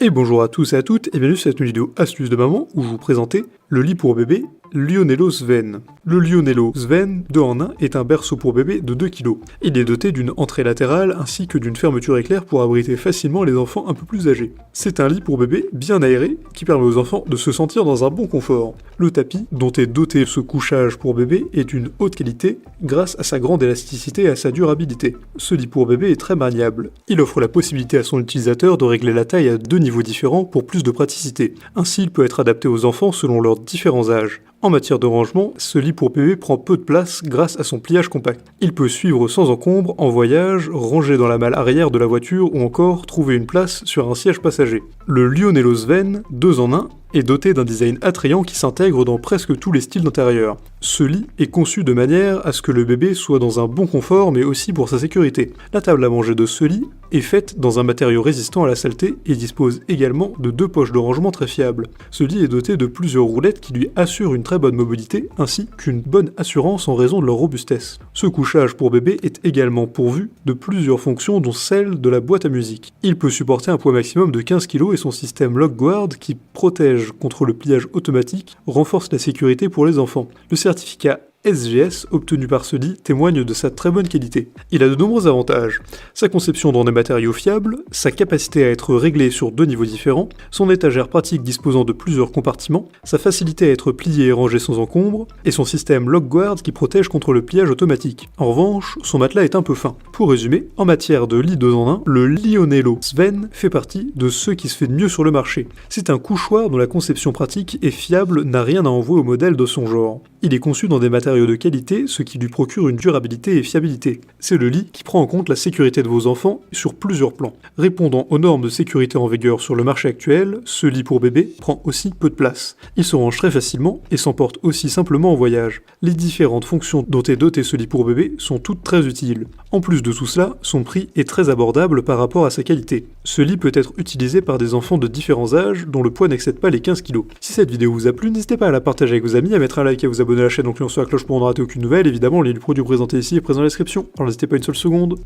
Et bonjour à tous et à toutes, et bienvenue sur cette vidéo astuce de maman où je vous présentais le lit pour bébé Lionello Sven. Le Lionello Sven 2 en 1 est un berceau pour bébé de 2 kg. Il est doté d'une entrée latérale ainsi que d'une fermeture éclair pour abriter facilement les enfants un peu plus âgés. C'est un lit pour bébé bien aéré qui permet aux enfants de se sentir dans un bon confort. Le tapis dont est doté ce couchage pour bébé est d'une haute qualité grâce à sa grande élasticité et à sa durabilité. Ce lit pour bébé est très maniable. Il offre la possibilité à son utilisateur de régler la taille à 2 niveaux différents pour plus de praticité. Ainsi, il peut être adapté aux enfants selon leurs différents âges. En matière de rangement, ce lit pour bébé prend peu de place grâce à son pliage compact. Il peut suivre sans encombre en voyage, ranger dans la malle arrière de la voiture ou encore trouver une place sur un siège passager. Le Lionello Sven 2 en 1 est doté d'un design attrayant qui s'intègre dans presque tous les styles d'intérieur. Ce lit est conçu de manière à ce que le bébé soit dans un bon confort mais aussi pour sa sécurité. La table à manger de ce lit est faite dans un matériau résistant à la saleté et dispose également de 2 poches de rangement très fiables. Ce lit est doté de plusieurs roulettes qui lui assurent une très bonne mobilité ainsi qu'une bonne assurance en raison de leur robustesse. Ce couchage pour bébé est également pourvu de plusieurs fonctions dont celle de la boîte à musique. Il peut supporter un poids maximum de 15 kg et son système LockGuard qui protège contre le pliage automatique renforce la sécurité pour les enfants. Le certificat SGS obtenu par ce lit témoigne de sa très bonne qualité. Il a de nombreux avantages. Sa conception dans des matériaux fiables, sa capacité à être réglée sur 2 niveaux différents, son étagère pratique disposant de plusieurs compartiments, sa facilité à être pliée et rangée sans encombre, et son système LockGuard qui protège contre le pliage automatique. En revanche, son matelas est un peu fin. Pour résumer, en matière de lit 2 en 1, le Lionello Sven fait partie de ceux qui se fait de mieux sur le marché. C'est un couchoir dont la conception pratique et fiable n'a rien à envier au modèle de son genre. Il est conçu dans des matériaux de qualité, ce qui lui procure une durabilité et fiabilité. C'est le lit qui prend en compte la sécurité de vos enfants sur plusieurs plans. Répondant aux normes de sécurité en vigueur sur le marché actuel, ce lit pour bébé prend aussi peu de place. Il se range très facilement et s'emporte aussi simplement en voyage. Les différentes fonctions dont est doté ce lit pour bébé sont toutes très utiles. En plus de tout cela, son prix est très abordable par rapport à sa qualité. Ce lit peut être utilisé par des enfants de différents âges dont le poids n'excède pas les 15 kg. Si cette vidéo vous a plu, n'hésitez pas à la partager avec vos amis, à mettre un like et à vous abonner à la chaîne en cliquant sur la cloche pour ne rater aucune nouvelle. Évidemment, le lien du produit présenté ici est présent dans la description. Alors n'hésitez pas une seule seconde.